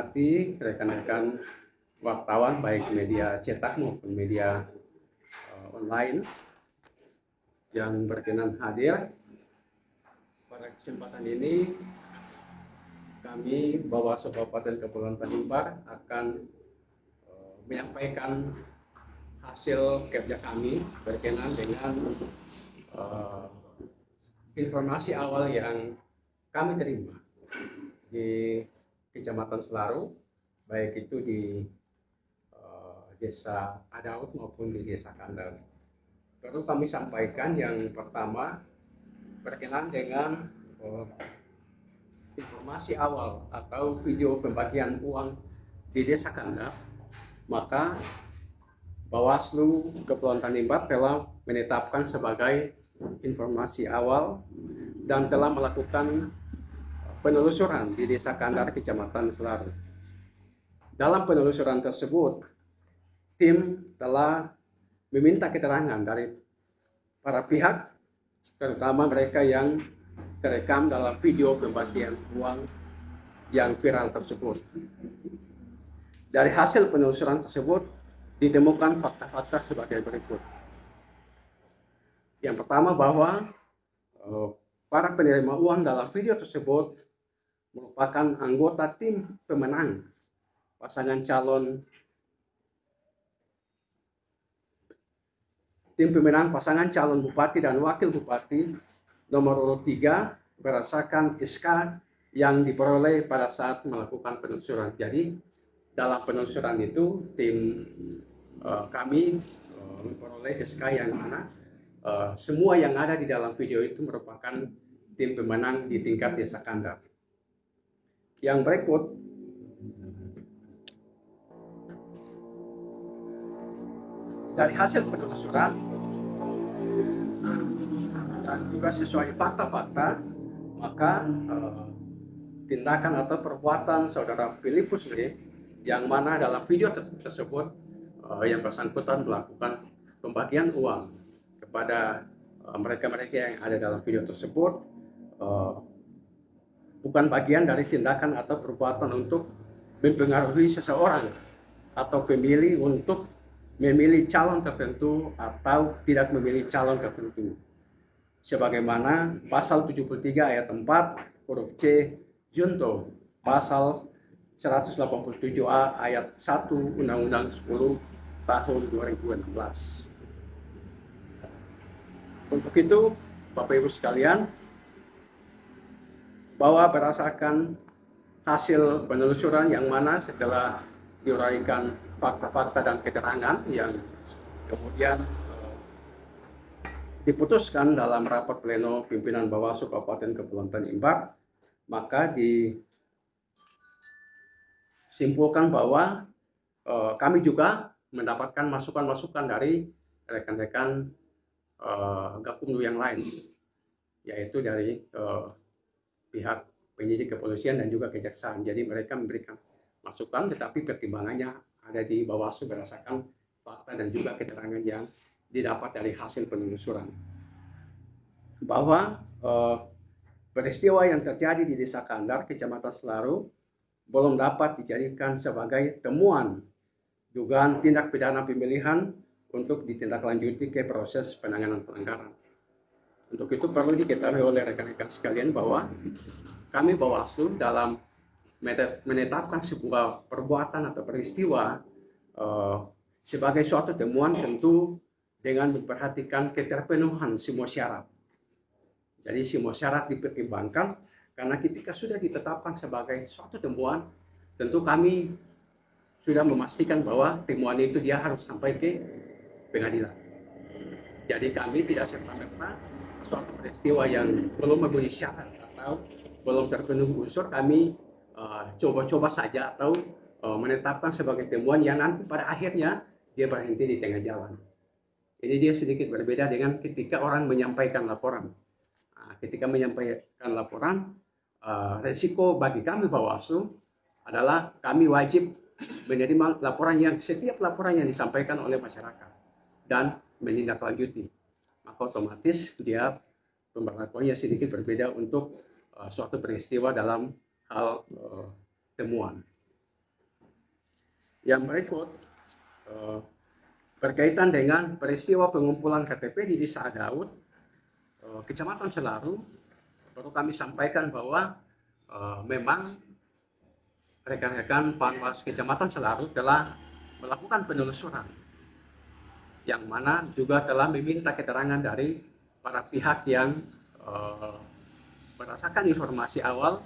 hormati rekan-rekan wartawan baik media cetak maupun media online yang berkenan hadir. Pada kesempatan ini kami Bawaslu Kabupaten Kepulauan Tanimbar akan menyampaikan hasil kerja kami berkenan dengan informasi awal yang kami terima di Kecamatan Selaru, baik itu di Desa Adaut maupun di Desa Kandar. Perlu kami sampaikan yang pertama berkenaan dengan informasi awal atau video pembagian uang di Desa Kandar. Maka Bawaslu Kepulauan Tanimbar telah menetapkan sebagai informasi awal dan telah melakukan penelusuran di Desa Kandar, Kecamatan Selaru. Dalam penelusuran tersebut, tim telah meminta keterangan dari para pihak, terutama mereka yang terekam dalam video pembagian uang yang viral tersebut. Dari hasil penelusuran tersebut, ditemukan fakta-fakta sebagai berikut. Yang pertama, bahwa para penerima uang dalam video tersebut merupakan anggota tim pemenang pasangan calon bupati dan wakil bupati nomor urut 3 berdasarkan SK yang diperoleh pada saat melakukan penelusuran. Jadi dalam penelusuran itu tim kami memperoleh SK yang mana semua yang ada di dalam video itu merupakan tim pemenang di tingkat Desa Kandar. Yang berikut, dari hasil penelusuran dan juga sesuai fakta-fakta, maka tindakan atau perbuatan saudara Filipus Lee yang mana dalam video tersebut yang bersangkutan melakukan pembagian uang kepada mereka-mereka yang ada dalam video tersebut bukan bagian dari tindakan atau perbuatan untuk mempengaruhi seseorang atau pemilih untuk memilih calon tertentu atau tidak memilih calon tertentu. Sebagaimana pasal 73 ayat 4 huruf C junto pasal 187A ayat 1 Undang-Undang 10 tahun 2016. Untuk itu, Bapak Ibu sekalian, bahwa berdasarkan hasil penelusuran yang mana setelah diuraikan fakta-fakta dan keterangan yang kemudian diputuskan dalam rapat pleno pimpinan Bawaslu Kabupaten Kepulauan Tanimbar, maka disimpulkan bahwa kami juga mendapatkan masukan-masukan dari rekan-rekan Gakumdu yang lain, yaitu dari pihak penyidik kepolisian dan juga kejaksaan. Jadi mereka memberikan masukan, tetapi pertimbangannya ada di Bawaslu berdasarkan fakta dan juga keterangan yang didapat dari hasil penelusuran. Bahwa peristiwa yang terjadi di Desa Kandar, Kecamatan Selaru, belum dapat dijadikan sebagai temuan dugaan tindak pidana pemilihan untuk ditindaklanjuti ke proses penanganan pelanggaran. Untuk itu perlu diketahui oleh rekan-rekan sekalian bahwa kami Bawaslu dalam menetapkan sebuah perbuatan atau peristiwa sebagai suatu temuan tentu dengan memperhatikan keterpenuhan semua syarat. Jadi semua syarat dipertimbangkan karena ketika sudah ditetapkan sebagai suatu temuan, tentu kami sudah memastikan bahwa temuan itu dia harus sampai ke pengadilan. Jadi kami tidak serta-merta suatu peristiwa yang belum memenuhi syarat atau belum terpenuhi unsur kami coba-coba saja atau menetapkan sebagai temuan yang nanti pada akhirnya dia berhenti di tengah jalan. Ini dia sedikit berbeda dengan ketika orang menyampaikan laporan. Ketika menyampaikan laporan, resiko bagi kami Bawaslu adalah kami wajib menerima setiap laporan yang disampaikan oleh masyarakat dan menindaklanjuti. Maka otomatis dia pemberlakuannya sedikit berbeda untuk suatu peristiwa dalam hal temuan. Yang berikut berkaitan dengan peristiwa pengumpulan KTP di Desa Adaud, Kecamatan Selaru, perlu kami sampaikan bahwa memang rekan-rekan Panwas Kecamatan Selaru telah melakukan penelusuran, yang mana juga telah meminta keterangan dari para pihak yang berdasarkan informasi awal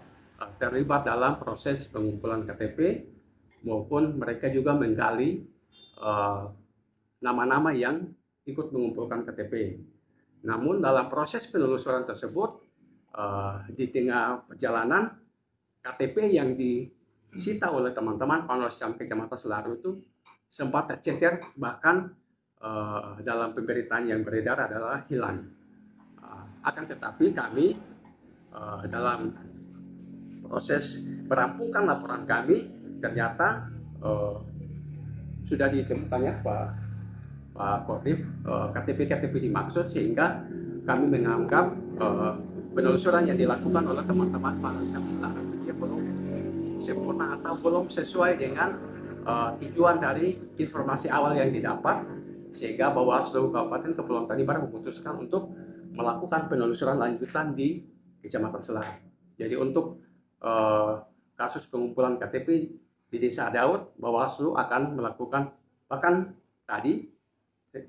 terlibat dalam proses pengumpulan KTP, maupun mereka juga menggali nama-nama yang ikut mengumpulkan KTP. Namun dalam proses penelusuran tersebut, di tengah perjalanan, KTP yang disita oleh teman-teman Panwascam Kecamatan Selaru itu sempat tercecer, bahkan dalam pemberitaan yang beredar adalah hilang. Akan tetapi kami dalam proses merampungkan laporan kami, ternyata sudah ditemukannya Pak Kotif KTP-KTP dimaksud, sehingga kami menganggap penelusuran yang dilakukan oleh teman-teman Panwascam Selaru dia belum sempurna atau belum sesuai dengan tujuan dari informasi awal yang didapat, sehingga Bawaslu Kabupaten Kepulauan Tanimbar memutuskan untuk melakukan penelusuran lanjutan di Kecamatan Selaru. Jadi untuk kasus pengumpulan KTP di Desa Adaud, Bawaslu akan melakukan, bahkan tadi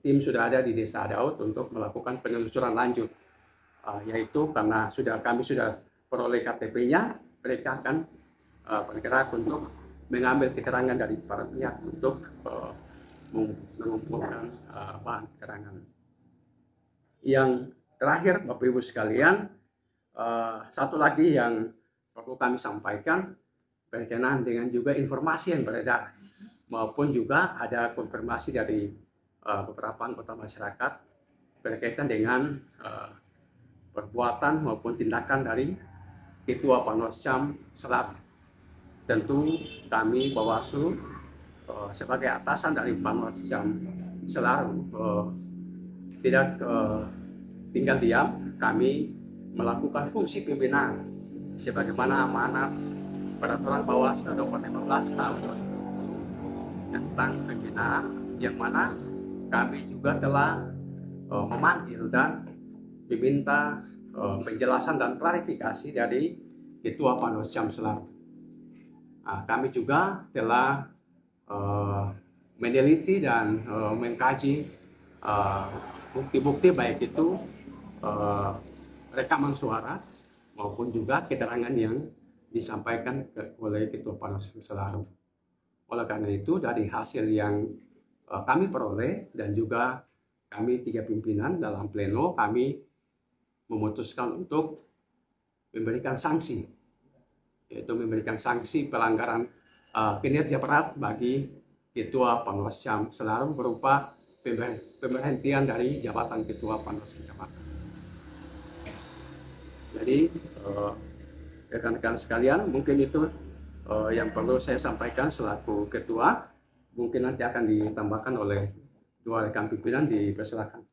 tim sudah ada di Desa Adaud untuk melakukan penelusuran lanjut, yaitu karena kami sudah peroleh KTP-nya, mereka akan bergerak untuk mengambil keterangan dari para pihak untuk mengumpulkan bahan keterangan. Yang terakhir, Bapak Ibu sekalian, satu lagi yang perlu kami sampaikan berkenaan dengan juga informasi yang beredar, maupun juga ada konfirmasi dari beberapa anggota masyarakat berkaitan dengan perbuatan maupun tindakan dari Ketua Panwascam Selaru. Tentu kami Bawaslu sebagai atasan dari Panwascam Selaru tidak tinggal diam. Kami melakukan fungsi pembinaan sebagaimana amanat Peraturan Bawaslu nomor 15 tahun 2020 tentang pembinaan, yang mana kami juga telah memanggil dan meminta penjelasan dan klarifikasi dari Ketua Panwascam Selaru. Kami juga telah meneliti dan mengkaji bukti-bukti, baik itu rekaman suara maupun juga keterangan yang disampaikan oleh Ketua Panwascam Selaru. Oleh karena itu, dari hasil yang kami peroleh dan juga kami 3 pimpinan dalam pleno, kami memutuskan untuk memberikan sanksi, yaitu memberikan sanksi pelanggaran kinerja berat bagi Ketua Panwascam Selaru berupa pemberhentian dari jabatan Ketua Panwascam Kecamatan. Jadi rekan-rekan sekalian, mungkin itu yang perlu saya sampaikan selaku ketua. Mungkin nanti akan ditambahkan oleh 2 rekan pimpinan, dipersilakan.